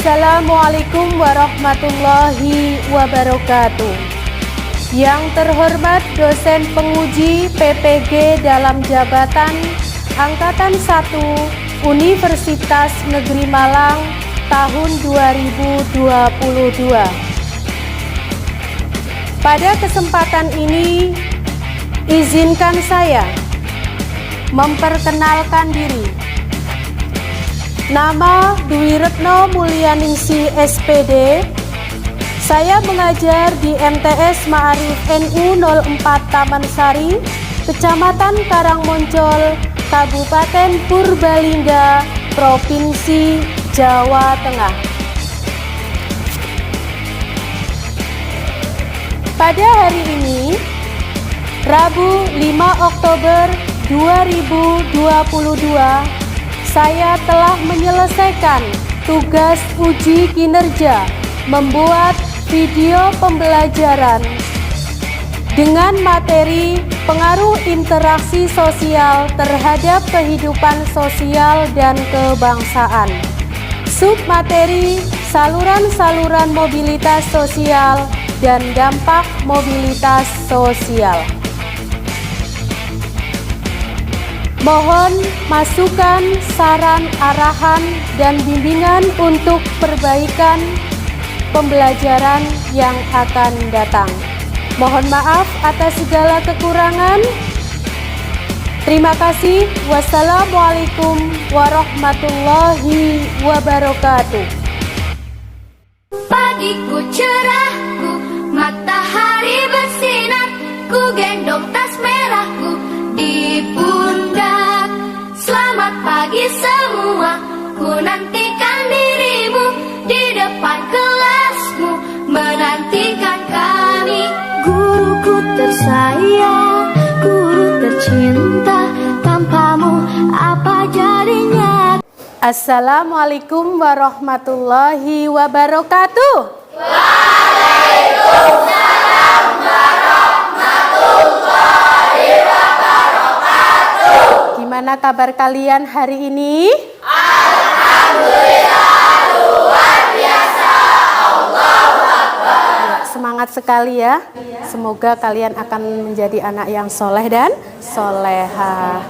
Assalamualaikum warahmatullahi wabarakatuh. Yang terhormat dosen penguji PPG dalam jabatan Angkatan 1 Universitas Negeri Malang tahun 2022. Pada kesempatan ini, izinkan saya memperkenalkan diri. Nama Dwi Retno Mulyaningsih SPD. Saya mengajar di MTS Ma'arif NU 04 Taman Sari, Kecamatan Karangmoncol, Kabupaten Purbalingga, Provinsi Jawa Tengah. Pada hari ini, Rabu 5 Oktober 2022, saya telah menyelesaikan tugas uji kinerja membuat video pembelajaran dengan materi pengaruh interaksi sosial terhadap kehidupan sosial dan kebangsaan. Submateri saluran-saluran mobilitas sosial dan dampak mobilitas sosial. Mohon masukan, saran, arahan, dan bimbingan untuk perbaikan pembelajaran yang akan datang. Mohon maaf atas segala kekurangan. Terima kasih. Wassalamualaikum warahmatullahi wabarakatuh. Pagiku cerahku, matahari bersinar, ku gendong tas merahku di pundak. Selamat pagi semua, ku nantikan dirimu di depan kelasmu, menantikan kami. Guruku tersayang, guru tercinta, tanpamu apa jadinya? Assalamualaikum warahmatullahi wabarakatuh. Waalaikumsalam warahmatullahi wabarakatuh. Gimana kabar kalian hari ini? Alhamdulillah, luar biasa. Allahu Akbar. Semangat sekali ya. Semoga kalian akan menjadi anak yang soleh dan soleha.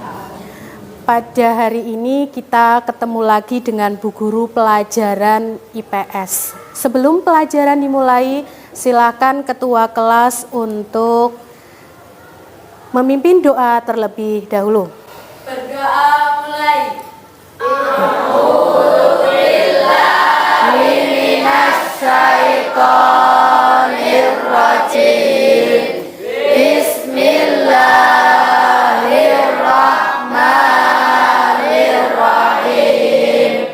Pada hari ini kita ketemu lagi dengan Bu Guru pelajaran IPS. Sebelum pelajaran dimulai, silakan ketua kelas untuk memimpin doa terlebih dahulu. Berdoa mulai. A'udzubillahiminasyaitonirrajim. Bismillahirrahmanirrahim.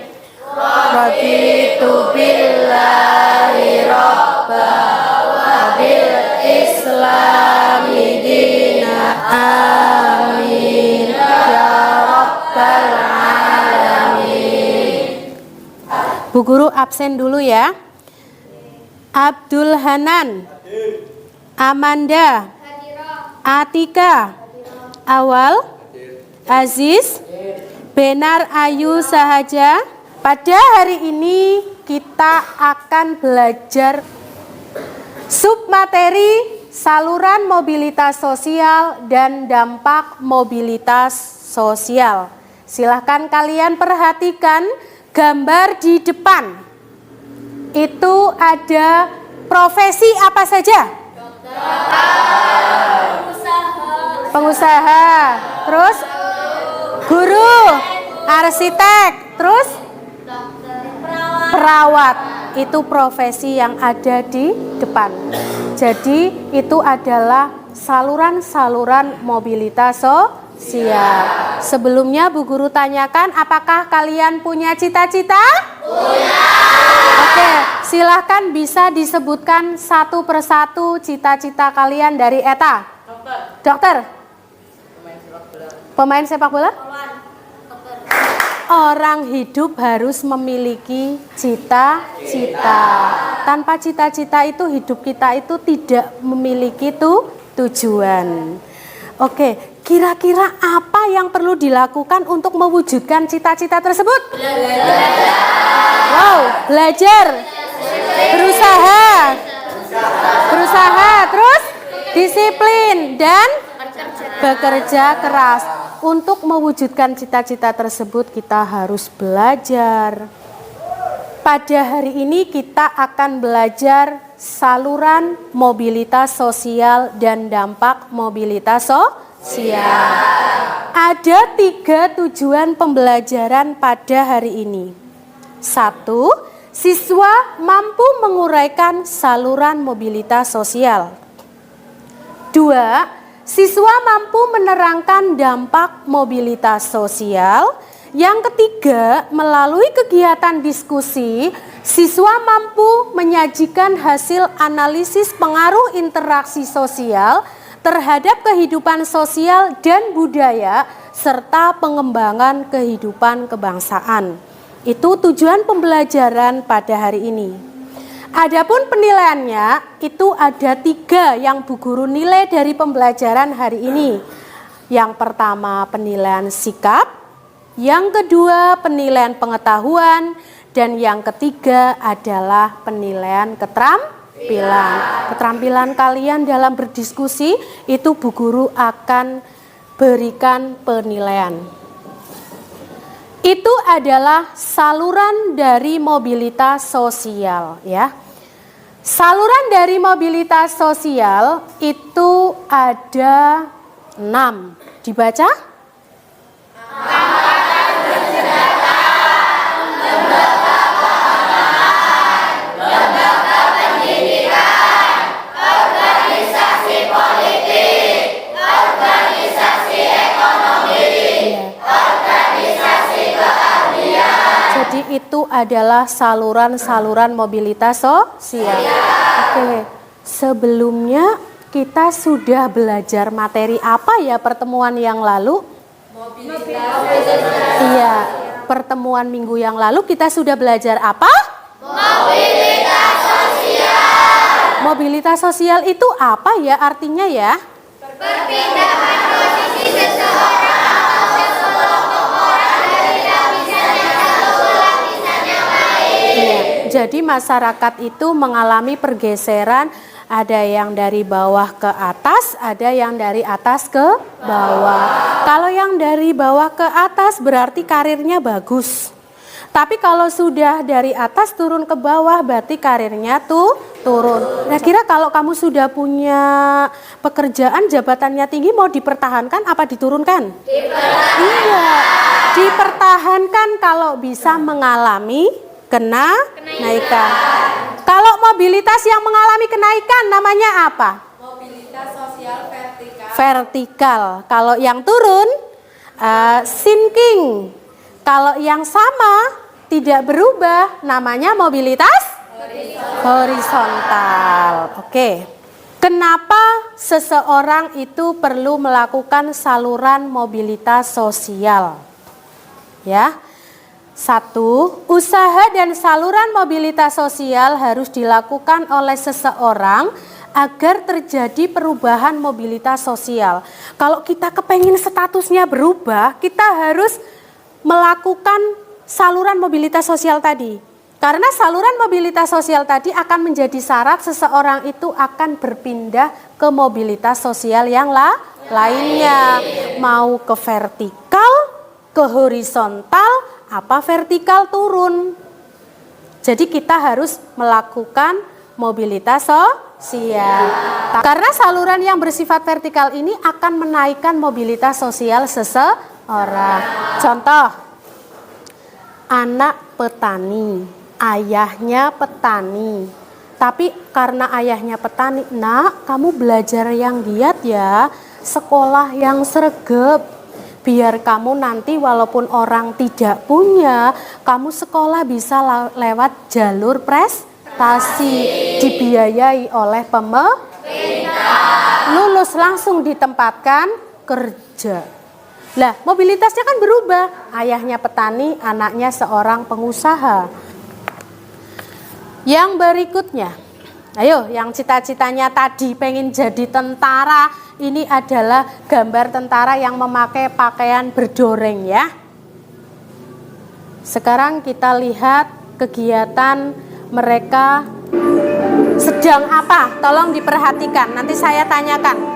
Raditu billahi rabba wa bil islami dina. Amin ya rabbal alamin. Bu Guru absen dulu ya. Abdul Hanan, Amanda, Atika, Awal, Aziz, Benar Ayu Sahaja. Pada hari ini kita akan belajar submateri saluran mobilitas sosial dan dampak mobilitas sosial. Silahkan kalian perhatikan gambar di depan. Itu ada profesi apa saja? Pengusaha, terus guru, arsitek, terus perawat. Itu profesi yang ada di depan. Jadi itu adalah saluran-saluran mobilitas sosial. Sebelumnya Bu Guru tanyakan, apakah kalian punya cita-cita? Punya. Oke, silahkan bisa disebutkan satu persatu cita-cita kalian dari Eta. Dokter. Pemain sepak bola? Orang hidup harus memiliki cita-cita. Tanpa cita-cita itu hidup kita itu tidak memiliki tujuan. Oke, kira-kira apa yang perlu dilakukan untuk mewujudkan cita-cita tersebut? Wow, belajar. Berusaha. Berusaha, terus disiplin dan bekerja keras. Untuk mewujudkan cita-cita tersebut kita harus belajar. Pada hari ini kita akan belajar saluran mobilitas sosial dan dampak mobilitas sosial. Ada 3 tujuan pembelajaran pada hari ini. 1. Siswa mampu menguraikan saluran mobilitas sosial. 2. Siswa mampu menerangkan dampak mobilitas sosial. Yang ketiga, melalui kegiatan diskusi, siswa mampu menyajikan hasil analisis pengaruh interaksi sosial terhadap kehidupan sosial dan budaya serta pengembangan kehidupan kebangsaan. Itu tujuan pembelajaran pada hari ini. Adapun penilaiannya itu ada 3 yang Bu Guru nilai dari pembelajaran hari ini. Yang pertama penilaian sikap, yang kedua penilaian pengetahuan, dan yang ketiga adalah penilaian keterampilan. Keterampilan kalian dalam berdiskusi itu Bu Guru akan berikan penilaian. Itu adalah saluran dari mobilitas sosial, ya. Saluran dari mobilitas sosial itu ada 6. Dibaca? Angkatan bersenjata, lembaga pengembangan, lembaga pendidikan, organisasi politik, organisasi ekonomi, organisasi keahlian. Jadi itu adalah saluran-saluran mobilitas sosial. Oke, sebelumnya kita sudah belajar materi apa ya pertemuan yang lalu? Iya, pertemuan minggu yang lalu kita sudah belajar apa? Mobilitas sosial. Mobilitas sosial itu apa ya artinya ya? Perpindahan posisi seseorang atau sekelompok orang dari lapisan yang satu ke lapisan yang lain. Iya, jadi masyarakat itu mengalami pergeseran, ada yang dari bawah ke atas, ada yang dari atas ke bawah. Kalau yang dari bawah ke atas berarti karirnya bagus. Tapi kalau sudah dari atas turun ke bawah berarti karirnya turun. Nah, kira kalau kamu sudah punya pekerjaan jabatannya tinggi mau dipertahankan apa diturunkan? Iya, dipertahankan kalau bisa mengalami kenaikan. Kalau mobilitas yang mengalami kenaikan namanya apa? Mobilitas sosial vertikal. Vertikal. Kalau yang turun sinking. Kalau yang sama tidak berubah namanya mobilitas horizontal. Oke. Kenapa seseorang itu perlu melakukan saluran mobilitas sosial? Ya. 1. Usaha dan saluran mobilitas sosial harus dilakukan oleh seseorang agar terjadi perubahan mobilitas sosial. Kalau kita kepengen statusnya berubah, kita harus melakukan saluran mobilitas sosial tadi. Karena saluran mobilitas sosial tadi akan menjadi syarat seseorang itu akan berpindah ke mobilitas sosial yang lainnya. Mau ke vertikal, ke horizontal, apa vertikal turun. Jadi kita harus melakukan mobilitas sosial. Karena saluran yang bersifat vertikal ini akan menaikkan mobilitas sosial seseorang. Contoh, anak petani, ayahnya petani. Tapi karena ayahnya petani, nak kamu belajar yang giat ya, sekolah yang sregep. Biar kamu nanti walaupun orang tidak punya, kamu sekolah bisa lewat jalur prestasi, dibiayai oleh pemerintah. Lulus langsung ditempatkan kerja. Lah, mobilitasnya kan berubah. Ayahnya petani, anaknya seorang pengusaha. Yang berikutnya, ayo yang cita-citanya tadi pengen jadi tentara. Ini adalah gambar tentara yang memakai pakaian berdoreng ya. Sekarang kita lihat kegiatan mereka sedang apa? Tolong diperhatikan, nanti saya tanyakan.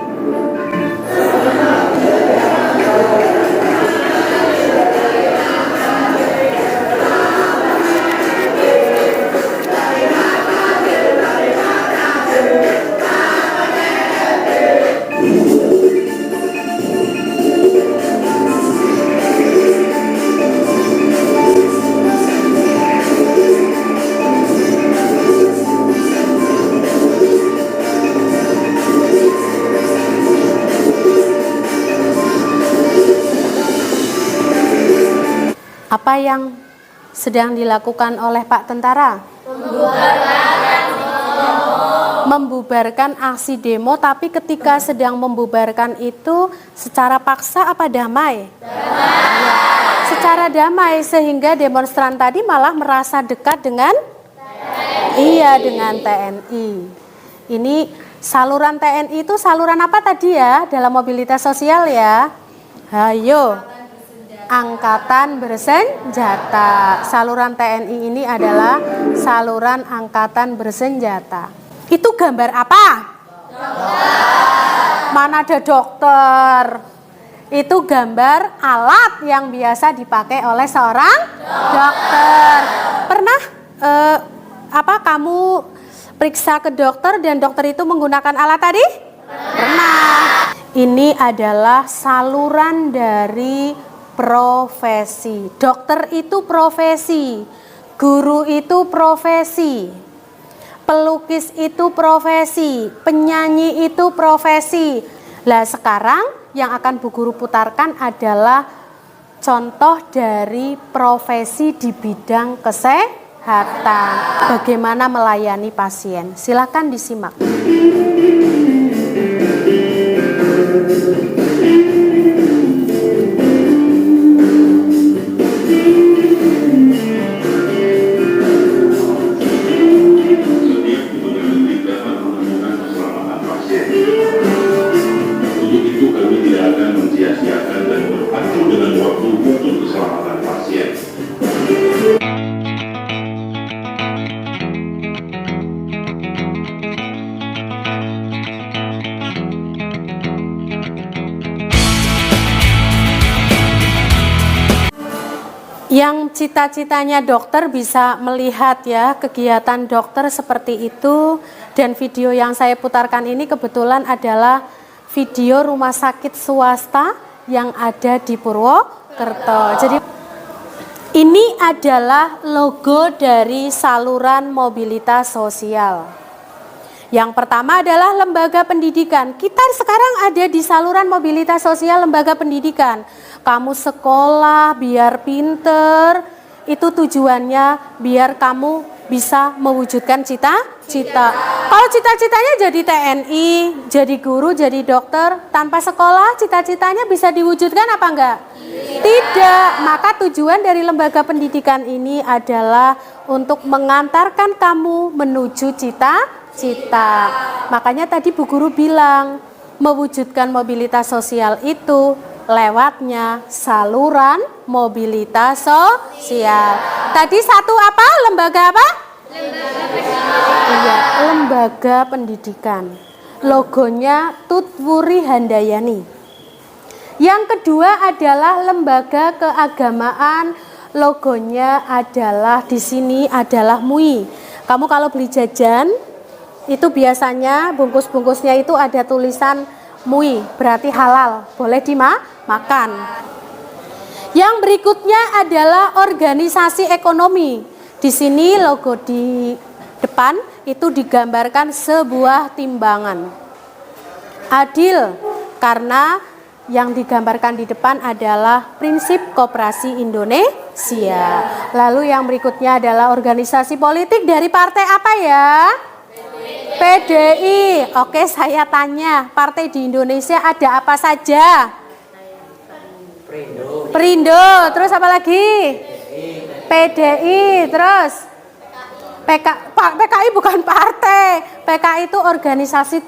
Apa yang sedang dilakukan oleh Pak Tentara? Membubarkan aksi demo, tapi ketika sedang membubarkan itu secara paksa apa damai? Damai. Secara damai, sehingga demonstran tadi malah merasa dekat dengan dengan TNI. Ini saluran TNI itu saluran apa tadi ya dalam mobilitas sosial ya? Hayo. Angkatan bersenjata. Saluran TNI ini adalah saluran angkatan bersenjata. Itu gambar apa? Dokter. Mana ada dokter? Itu gambar alat yang biasa dipakai oleh seorang dokter. Pernah kamu periksa ke dokter dan dokter itu menggunakan alat tadi? Pernah. Ini adalah saluran dari profesi. Dokter itu profesi, guru itu profesi, pelukis itu profesi, penyanyi itu profesi. Lah sekarang yang akan Bu Guru putarkan adalah contoh dari profesi di bidang kesehatan. Bagaimana melayani pasien. Silakan disimak. Yang cita-citanya dokter bisa melihat ya kegiatan dokter seperti itu, dan video yang saya putarkan ini kebetulan adalah video rumah sakit swasta yang ada di Purwokerto. Jadi ini adalah logo dari saluran mobilitas sosial. Yang pertama adalah lembaga pendidikan. Kita sekarang ada di saluran mobilitas sosial lembaga pendidikan. Kamu sekolah biar pinter, itu tujuannya biar kamu bisa mewujudkan cita-cita. Kalau cita-citanya jadi TNI, jadi guru, jadi dokter, tanpa sekolah cita-citanya bisa diwujudkan apa enggak? Tidak. Maka tujuan dari lembaga pendidikan ini adalah untuk mengantarkan kamu menuju cita-cita. Makanya tadi Bu Guru bilang, mewujudkan mobilitas sosial itu lewatnya saluran mobilitas sosial. Tadi satu apa? Lembaga apa? Lembaga pendidikan. Logonya Tutwuri Handayani. Yang kedua adalah lembaga keagamaan. Logonya adalah di sini adalah MUI. Kamu kalau beli jajan itu biasanya bungkus-bungkusnya itu ada tulisan MUI, berarti halal, boleh dimakan. Yang berikutnya adalah organisasi ekonomi. Di sini logo di depan itu digambarkan sebuah timbangan. Adil, karena yang digambarkan di depan adalah prinsip koperasi Indonesia. Lalu yang berikutnya adalah organisasi politik dari partai apa ya? PDI. Oke, saya tanya, partai di Indonesia ada apa saja? Perindo. Terus apa lagi? PDI. Terus PKI bukan partai. PKI itu organisasi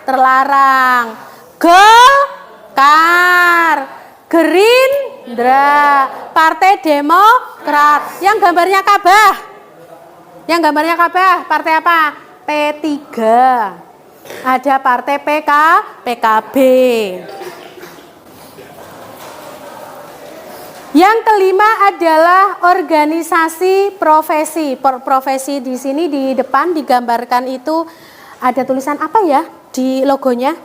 terlarang. Golkar. Gerindra. Partai Demokrat. Yang gambarnya Ka'bah. Yang gambarnya Ka'bah, partai apa? P3. Ada partai PKB. Yang kelima adalah organisasi profesi. Profesi di sini di depan digambarkan itu ada tulisan apa ya di logonya?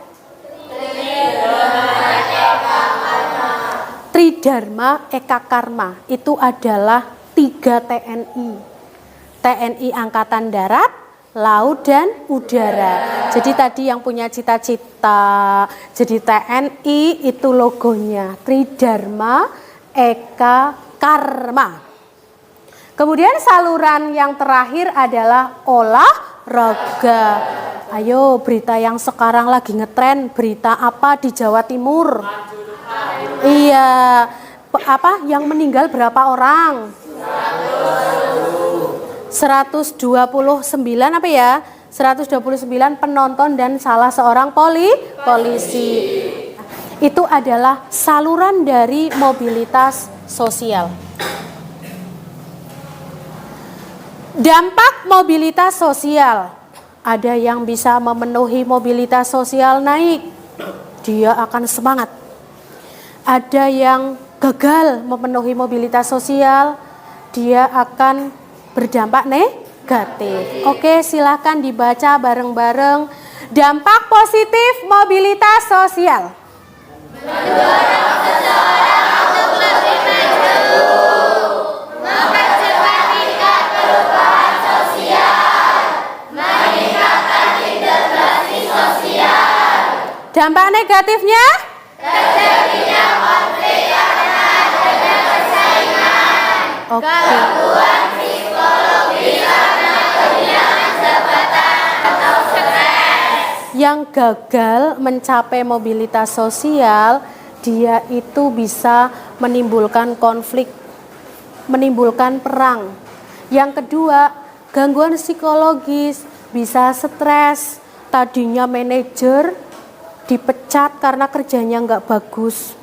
Tridharma Eka Karma. Itu adalah 3 TNI. TNI Angkatan Darat, Laut dan Udara. Jadi tadi yang punya cita-cita jadi TNI itu logonya Tridharma Eka Karma. Kemudian saluran yang terakhir adalah olahraga. Ayo, berita yang sekarang lagi ngetren, berita apa di Jawa Timur? Iya, apa yang meninggal berapa orang? 129 apa ya? 129 penonton dan salah seorang polisi. Itu adalah saluran dari mobilitas sosial. Dampak mobilitas sosial. Ada yang bisa memenuhi mobilitas sosial naik, dia akan semangat. Ada yang gagal memenuhi mobilitas sosial, dia akan berdampak negatif. Oke, silakan dibaca bareng-bareng. Dampak positif mobilitas sosial. Mendorong seseorang untuk lebih maju, mempercepat tingkat perubahan sosial, meningkatkan integrasi sosial. Dampak negatifnya? Terjadinya konflik karena adanya persaingan, gangguan psikologis karena kehilangan jabatan atau stres. Yang gagal mencapai mobilitas sosial, dia itu bisa menimbulkan konflik, menimbulkan perang. Yang kedua, gangguan psikologis, bisa stres. Tadinya manajer dipecat karena kerjanya nggak bagus.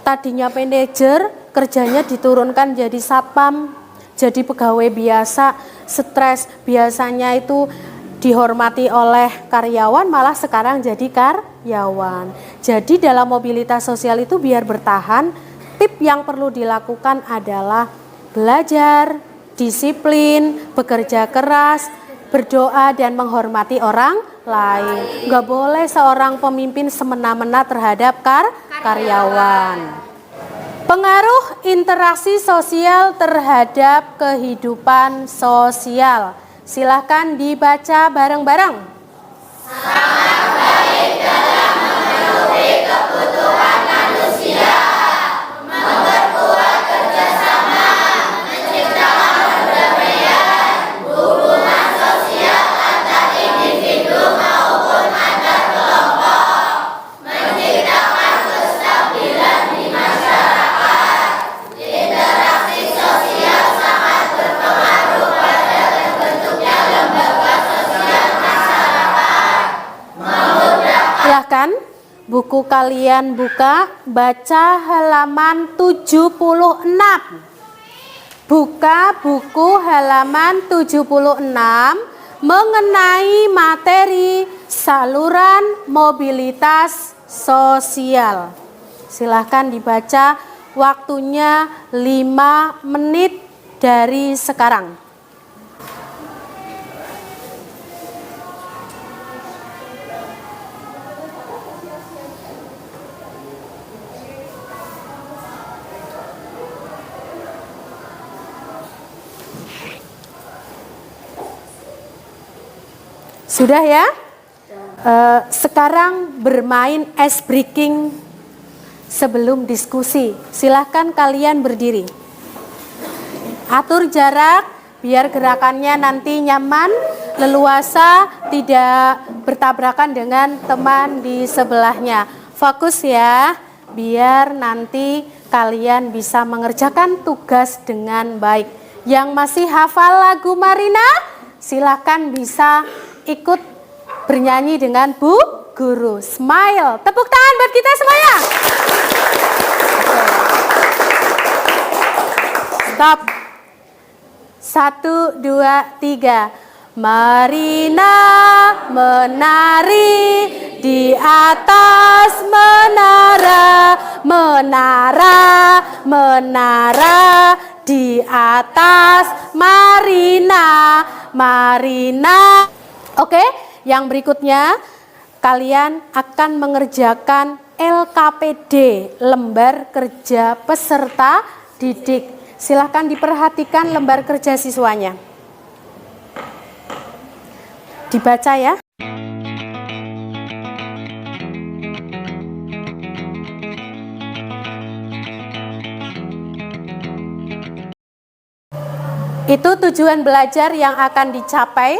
Tadinya manajer, kerjanya diturunkan jadi satpam, jadi pegawai biasa, stres. Biasanya itu dihormati oleh karyawan, malah sekarang jadi karyawan. Jadi dalam mobilitas sosial itu biar bertahan, tip yang perlu dilakukan adalah belajar, disiplin, bekerja keras, berdoa dan menghormati orang lain. Nggak boleh seorang pemimpin semena-mena terhadap karyawan. Pengaruh interaksi sosial terhadap kehidupan sosial. Silahkan dibaca bareng-bareng. Sangat baik dalam memenuhi kebutuhan manusia, memperkuat kerjasama, menciptakan perdamaian, hubungan sosial antar individu maupun antar kelompok, menciptakan kestabilan di masyarakat. Interaksi sosial sangat berpengaruh pada terbentuknya lembaga sosial masyarakat. Silahkan buku kalian buka, baca halaman 76. Buka buku halaman 76 mengenai materi saluran mobilitas sosial. Silahkan dibaca, waktunya 5 menit dari sekarang. Sudah ya? Sekarang bermain ice breaking sebelum diskusi. Silahkan kalian berdiri. Atur jarak biar gerakannya nanti nyaman, leluasa, tidak bertabrakan dengan teman di sebelahnya. Fokus ya, biar nanti kalian bisa mengerjakan tugas dengan baik. Yang masih hafal lagu Marina, silahkan bisa ikut bernyanyi dengan Bu Guru. Smile, tepuk tangan buat kita semuanya. Oke. Stop. 1, 2, 3. Marina menari di atas menara, menara, menara di atas Marina, Marina. Oke, yang berikutnya kalian akan mengerjakan LKPD, lembar kerja peserta didik. Silahkan diperhatikan lembar kerja siswanya. Dibaca ya. Itu tujuan belajar yang akan dicapai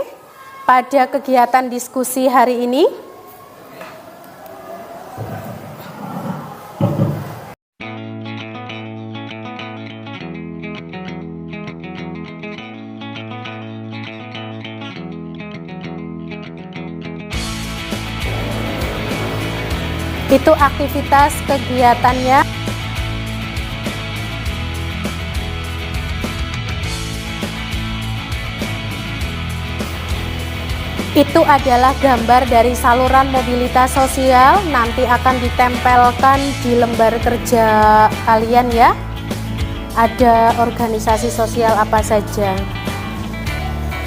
pada kegiatan diskusi hari ini. Itu aktivitas kegiatannya. Itu adalah gambar dari saluran mobilitas sosial, nanti akan ditempelkan di lembar kerja kalian ya. Ada organisasi sosial apa saja.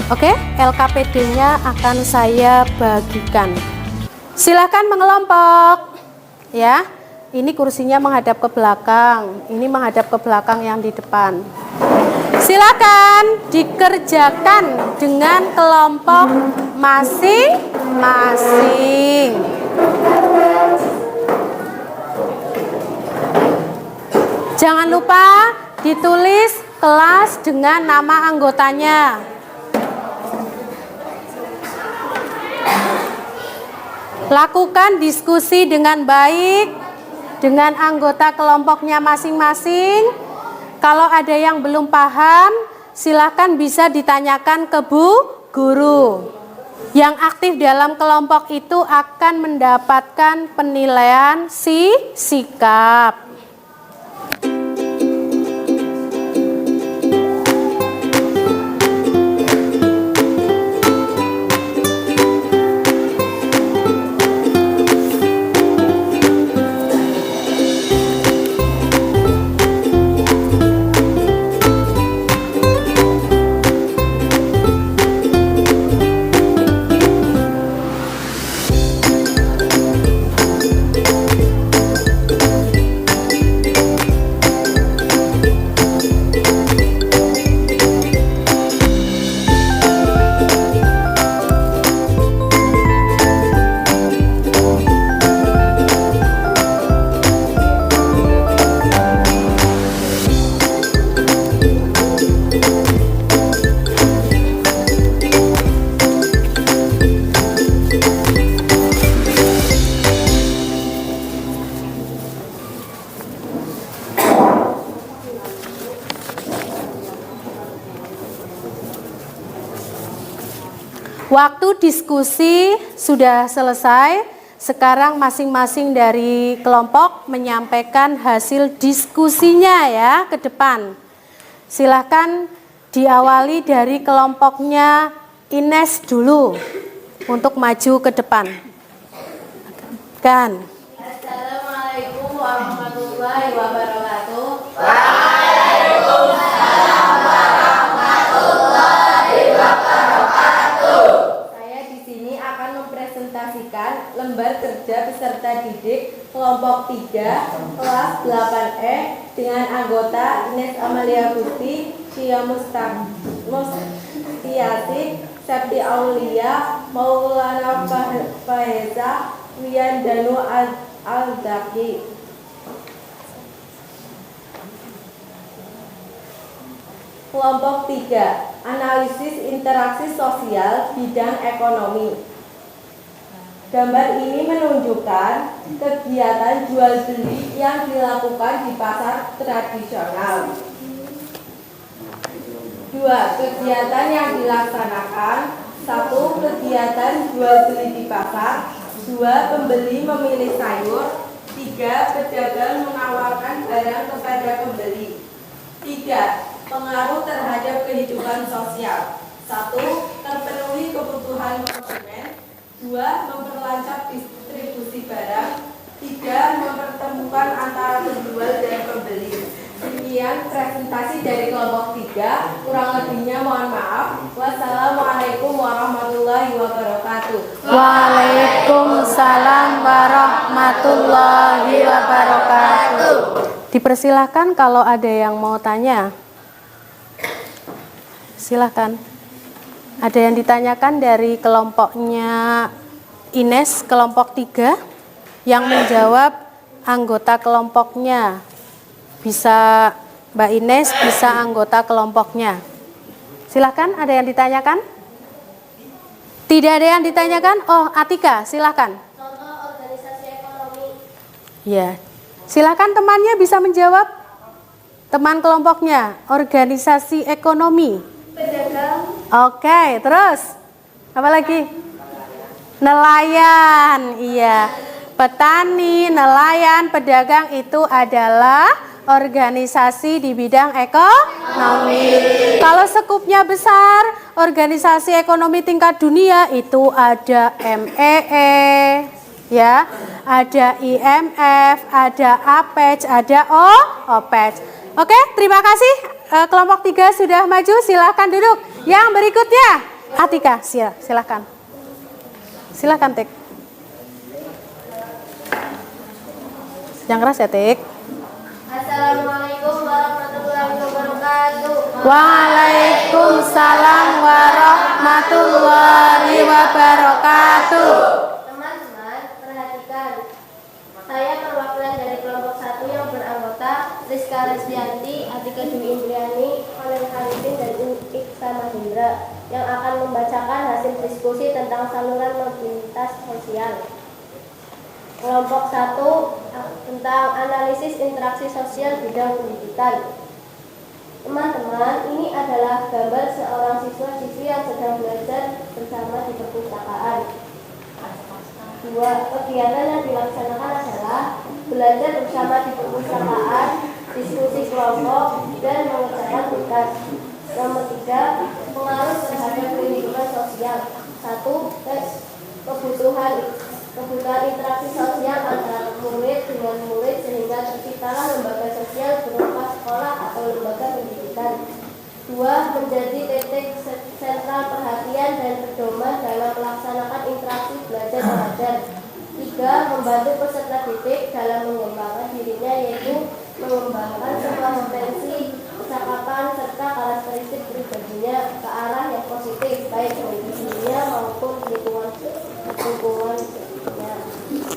Oke, LKPD-nya akan saya bagikan. Silakan mengelompok. Ya, ini kursinya menghadap ke belakang, ini menghadap ke belakang yang di depan. Silakan dikerjakan dengan kelompok masing-masing. Jangan lupa ditulis kelas dengan nama anggotanya. Lakukan diskusi dengan baik dengan anggota kelompoknya masing-masing. Kalau ada yang belum paham, silakan bisa ditanyakan ke Bu Guru. Yang aktif dalam kelompok itu akan mendapatkan penilaian sikap. Waktu diskusi sudah selesai. Sekarang masing-masing dari kelompok menyampaikan hasil diskusinya ya ke depan. Silahkan diawali dari kelompoknya Ines dulu untuk maju ke depan. Kan. Assalamualaikum warahmatullahi wabarakatuh. Lembar kerja peserta didik kelompok 3 kelas 8E dengan anggota Ines Amalia Gusti, Cia Mustiati, Septi Aulia, Maulana Faheza, Wian Danu Al-Daki. Kelompok 3 analisis interaksi sosial bidang ekonomi. Gambar ini menunjukkan kegiatan jual beli yang dilakukan di pasar tradisional. 2. Kegiatan yang dilaksanakan. 1. Kegiatan jual beli di pasar. 2. Pembeli memilih sayur. 3. Pedagang menawarkan barang kepada pembeli. 3. Pengaruh terhadap kehidupan sosial. 1. Terpenuhi kebutuhan konsumen. 2. Memperlancar distribusi barang. 3. Mempertemukan antara penjual dan pembeli. Demikian presentasi dari kelompok 3. Kurang lebihnya mohon maaf. Wassalamualaikum warahmatullahi wabarakatuh. Waalaikumsalam warahmatullahi wabarakatuh. Dipersilahkan kalau ada yang mau tanya. Silahkan. Ada yang ditanyakan dari kelompoknya Ines, kelompok 3, yang menjawab anggota kelompoknya. Bisa Mbak Ines, bisa anggota kelompoknya. Silahkan, ada yang ditanyakan? Tidak ada yang ditanyakan? Oh, Atika, silahkan. Contoh organisasi ekonomi. Ya, silahkan temannya bisa menjawab. Teman kelompoknya, organisasi ekonomi. Pedagang. Oke, terus apa lagi? Nelayan, iya. Petani, nelayan, pedagang itu adalah organisasi di bidang ekonomi. Kalau sekupnya besar, organisasi ekonomi tingkat dunia itu ada MEE, ya, ada IMF, ada APEC, ada OPEC. Oke, terima kasih. Kelompok 3 sudah maju, silahkan duduk. Yang berikutnya, Atika, silahkan. Silahkan, Tik. Yang keras ya, Tik. Assalamualaikum warahmatullahi wabarakatuh. Waalaikumsalam warahmatullahi wabarakatuh. Teman-teman, perhatikan. Saya perwakilan dari kelompok 1 yang beranggota Rizka Resdianti, Atika Dwi Indriani, Olen Khalidin, dan Iksan Mahendra yang akan membacakan hasil diskusi tentang saluran mobilitas sosial. Kelompok 1 tentang analisis interaksi sosial bidang pendidikan. Teman-teman, ini adalah gambar seorang siswa-siswi yang sedang belajar bersama di perpustakaan. 2. Kegiatan yang dilaksanakan adalah belajar bersama di perpustakaan, diskusi kelompok, dan mengerjakan tugas. Nomor 3. Pengaruh terhadap kehidupan sosial. 1. Kebutuhan interaksi sosial antara murid dengan murid sehingga terciptalah lembaga sosial berupa sekolah atau lembaga pendidikan. 2. Menjadi titik sentral perhatian dan pedoman dalam melaksanakan interaksi belajar mengajar. 3. Membantu peserta didik dalam mengembangkan dirinya, yaitu mengembangkan semua potensi, kecakapan, serta karakteristik pribadinya ke arah yang positif, baik bagi dirinya maupun lingkungan.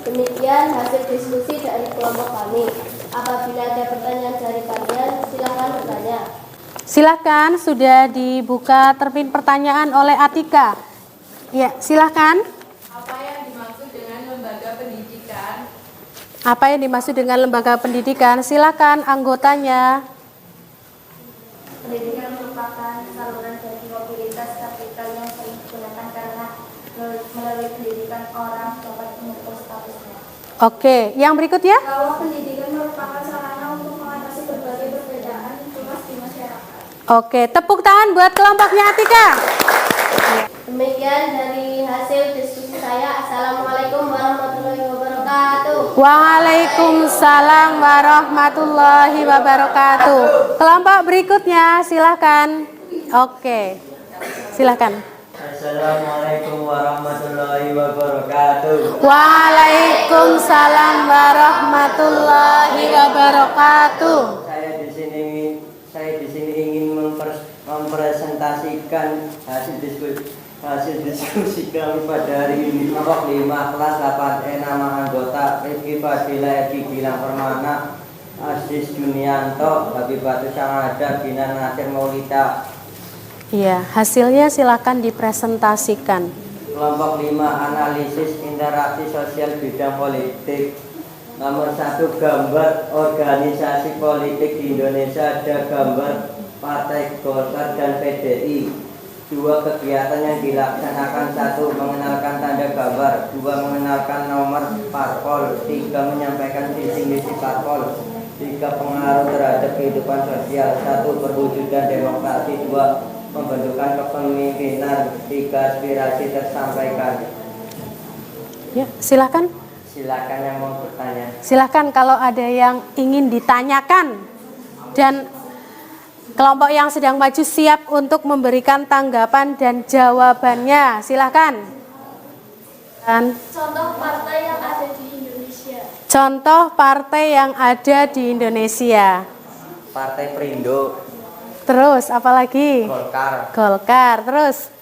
Demikian hasil diskusi dari kelompok kami. Apabila ada pertanyaan dari kalian, silakan bertanya. Silakan, sudah dibuka terpin pertanyaan oleh Atika. Ya, silakan. Apa yang dimaksud dengan lembaga pendidikan? Apa yang dimaksud dengan lembaga pendidikan? Silakan anggotanya. Pendidikan merupakan saluran dari mobilitas kapital yang sering digunakan karena melalui pendidikan orang dapat mengukur statusnya. Oke, yang berikutnya? Bahwa pendidikan merupakan sarana untuk mengatasi berbagai perbedaan tugas di masyarakat. Oke, tepuk tangan buat kelompoknya Atika. Demikian dari hasil diskusi saya. Assalamualaikum warahmatullahi wabarakatuh. Waalaikumsalam warahmatullahi wabarakatuh. Kelompok berikutnya, silakan. Oke, silakan. Assalamualaikum warahmatullahi wabarakatuh. Waalaikumsalam warahmatullahi wabarakatuh. Saya di sini ingin mempresentasikan hasil diskusi kami pada hari ini. Kelompok 5 kelas 8E, nama anggota Rifki Fadila Edi Gilang Permana, Aziz Junianto, Habib Batu Sangada, Binar Nasir Maulita. Iya, hasilnya silakan dipresentasikan. Kelompok 5 analisis interaksi sosial bidang politik. Nomor 1 gambar organisasi politik di Indonesia, ada gambar Partai Golkar dan PDI. 2 kegiatan yang dilaksanakan. 1 mengenalkan tanda gambar. 2 mengenalkan nomor parpol. 3 menyampaikan visi misi parpol. 3. Pengaruh terhadap kehidupan sosial. 1. Perwujudan demokrasi. 2. Pembentukan kepemimpinan. 3. Aspirasi tersampaikan. Ya, silakan. Silakan yang mau bertanya. Silakan kalau ada yang ingin ditanyakan dan kelompok yang sedang maju siap untuk memberikan tanggapan dan jawabannya. Silakan. Contoh partai yang ada di Indonesia. Contoh partai yang ada di Indonesia. Partai Perindo. Terus apalagi? Golkar. Golkar. Terus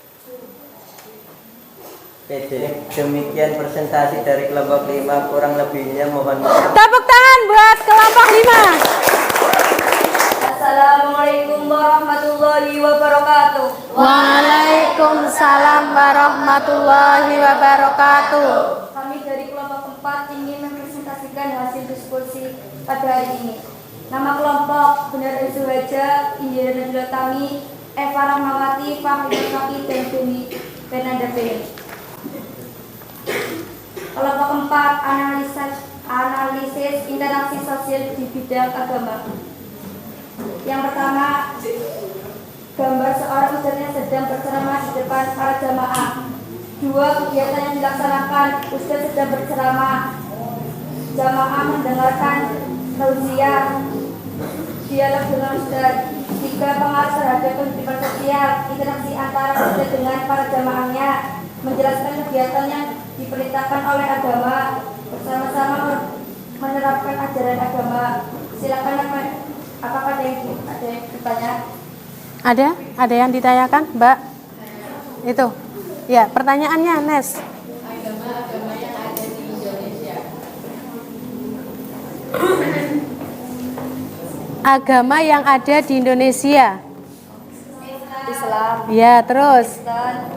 Demikian presentasi dari kelompok 5, kurang lebihnya mohon maaf. tepuk tangan buat kelompok 5. Assalamualaikum warahmatullahi wabarakatuh. Waalaikumsalam warahmatullahi wabarakatuh. Kami dari kelompok 4 ingin mempresentasikan hasil diskusi pada hari ini. Nama kelompok Benar Zuhaja, Indira Najla Tami, Eva Rahmawati, Fahri Fakih, dan Beni Fernanda Beni. Kelompok 4 analisis interaksi sosial di bidang agama. Yang pertama, gambar seorang ustaz yang sedang berceramah di depan para jamaah. 2. Kegiatan yang dilaksanakan, ustaz sedang berceramah, jamaah mendengarkan tausiah, dialog dengan ustaz. 3. Pengaruh terhadap kehidupan sosial, interaksi antara ustaz dengan para jamaahnya, menjelaskan kegiatan yang diperintahkan oleh agama, bersama-sama menerapkan ajaran agama. Silakan, apakah ada yang bertanya? Ada yang ditanyakan, Mbak? Itu. Ya, pertanyaannya, Nes. Agama-agama yang ada di Indonesia. Agama yang ada di Indonesia. Islam, Ya, terus. Kristen,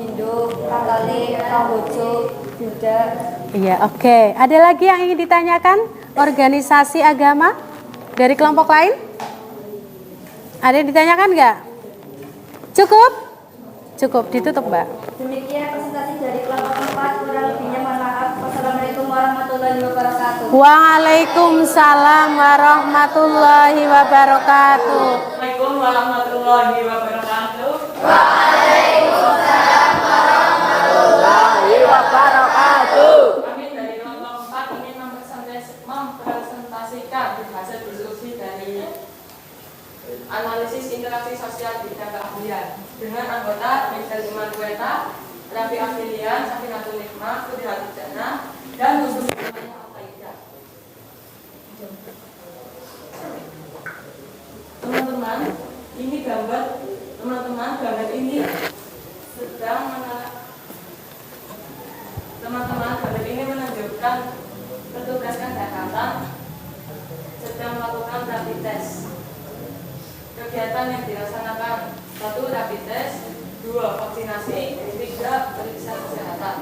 Hindu, Katolik, Konghucu, Buddha. Iya, oke. Ada lagi yang ingin ditanyakan? Organisasi agama dari kelompok lain? Ada yang ditanyakan nggak? Cukup? Cukup, ditutup, Mbak. Demikian presentasi dari kelompok 4, kurang lebihnya mohon maaf. Wassalamualaikum warahmatullahi wabarakatuh. Waalaikumsalam warahmatullahi wabarakatuh. Assalamualaikum warahmatullahi wabarakatuh. Kami dari kelompok 4 ingin mempresentasikan hasil diskusi dari analisis interaksi sosial bidang keahlian dengan anggota Michel Imanweta, Rafi Afilian, Safinatul Nikmah, Putri Hatijana, dan khusus namanya Al-Qaeda. Teman-teman, ini gambar ini menunjukkan petugas kesehatan sedang melakukan rapid test. Kegiatan yang dilaksanakan: 1. Rapid test, 2. Vaksinasi, 3. Periksa kesehatan.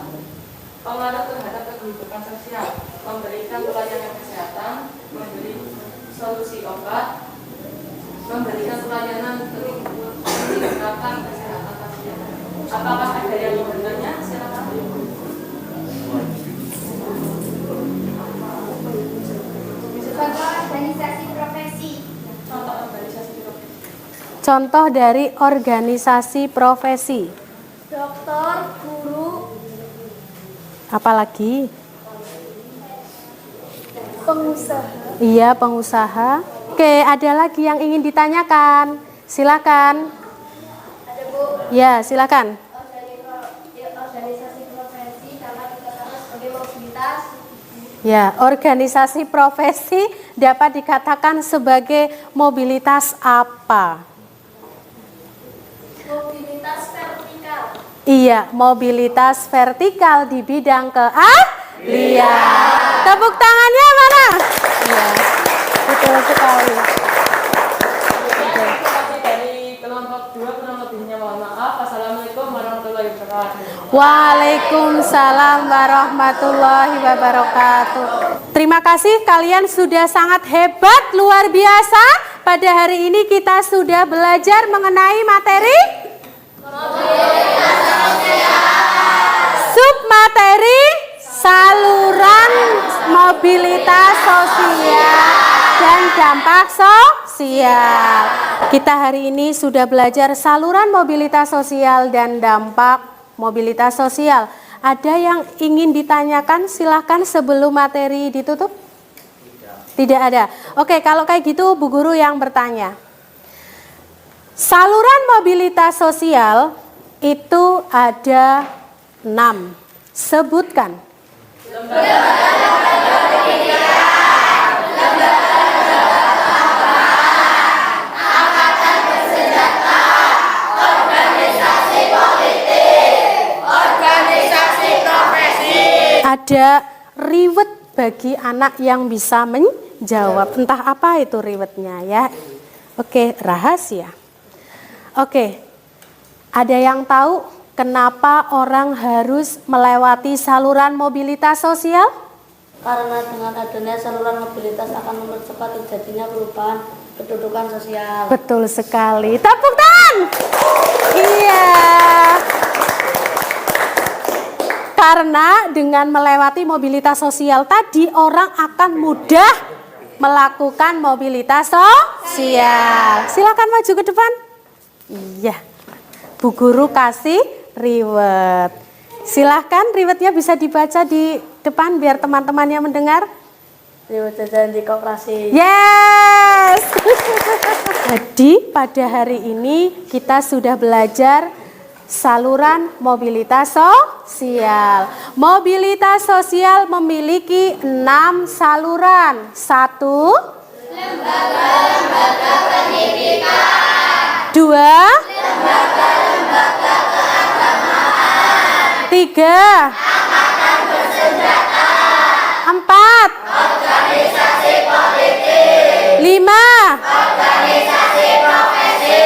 Pengaruh terhadap kehidupan sosial: memberikan pelayanan kesehatan, memberi solusi obat, memberikan pelayanan peningkatan kesehatan pasien. Apakah ada yang mau bertanya? Silakan. Contoh organisasi profesi. Contoh organisasi profesi. Contoh dari organisasi profesi. Dokter, guru, Apalagi? pengusaha. Iya, pengusaha. Oke, ada lagi yang ingin ditanyakan? Silakan. Ada Bu, Ya, silakan. organisasi profesi dapat dikatakan sebagai mobilitas. Ya, organisasi profesi dapat dikatakan sebagai mobilitas apa? Mobilitas vertikal. Iya, mobilitas vertikal di bidang keahlian. Tepuk tangannya mana? Iya, betul sekali. Presentasi dari kelompok 2 kurang lebihnya mohon maaf. Assalamualaikum warahmatullahi wabarakatuh. Waalaikumsalam warahmatullahi wabarakatuh. Terima kasih, kalian sudah sangat hebat, luar biasa. Pada hari ini kita sudah belajar mengenai materi submateri saluran mobilitas sosial. dampak sosial. Kita hari ini sudah belajar saluran mobilitas sosial dan dampak mobilitas sosial. Ada yang ingin ditanyakan? Silahkan sebelum materi ditutup. Tidak ada. Oke, kalau kayak gitu Bu Guru yang bertanya. Saluran mobilitas sosial itu ada 6. Sebutkan. Ada riwet bagi anak yang bisa menjawab. Entah apa itu riwetnya ya. Oke, rahasia. Oke, ada yang tahu kenapa orang harus melewati saluran mobilitas sosial? Karena dengan adanya saluran mobilitas akan mempercepat terjadinya perubahan kedudukan sosial. Betul sekali. Tepuk tangan. Iya. Karena dengan melewati mobilitas sosial tadi orang akan mudah melakukan mobilitas sosial. Silakan maju ke depan. Iya. Bu Guru kasih riwet. Silahkan riwetnya bisa dibaca di depan biar teman-temannya mendengar. Riwet jajan di koperasi. Yes. Jadi pada hari ini kita sudah belajar saluran mobilitas sosial. Mobilitas sosial memiliki 6 saluran. 1. Lembaga-lembaga pendidikan. 2. Lembaga-lembaga keagamaan. 3. Angkatan bersenjata. 4. Organisasi politik. 5. Organisasi profesi.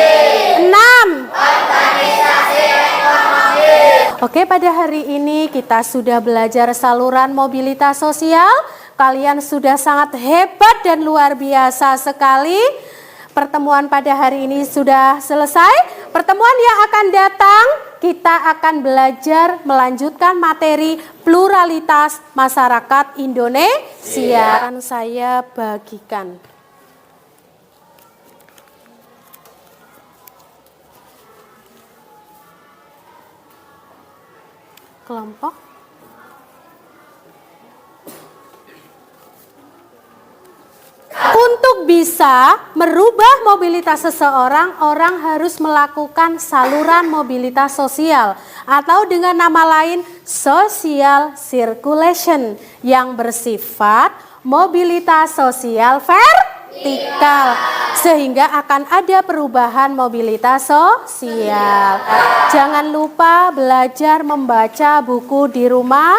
6. Organisasi ekonomi. Oke, pada hari ini kita sudah belajar saluran mobilitas sosial. Kalian sudah sangat hebat dan luar biasa sekali. Pertemuan pada hari ini sudah selesai. Pertemuan yang akan datang kita akan belajar melanjutkan materi pluralitas masyarakat Indonesia. Akan saya bagikan. Kelompok. Untuk bisa merubah mobilitas seseorang, orang harus melakukan saluran mobilitas sosial atau dengan nama lain social circulation yang bersifat mobilitas sosial vertikal sehingga akan ada perubahan mobilitas sosial. Jangan lupa belajar membaca buku di rumah.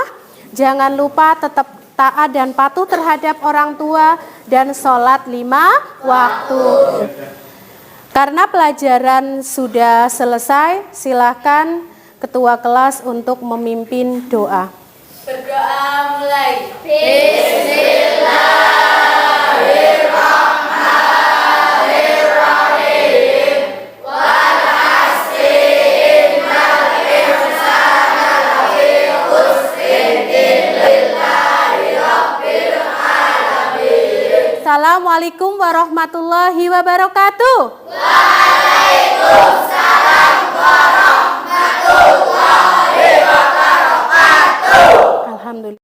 Jangan lupa tetap taat dan patuh terhadap orang tua dan sholat 5 waktu. Karena pelajaran sudah selesai, silakan ketua kelas untuk memimpin doa. Berdoa mulai. Assalamualaikum warahmatullahi wabarakatuh. Waalaikumsalam warahmatullahi wabarakatuh. Alhamdulillah.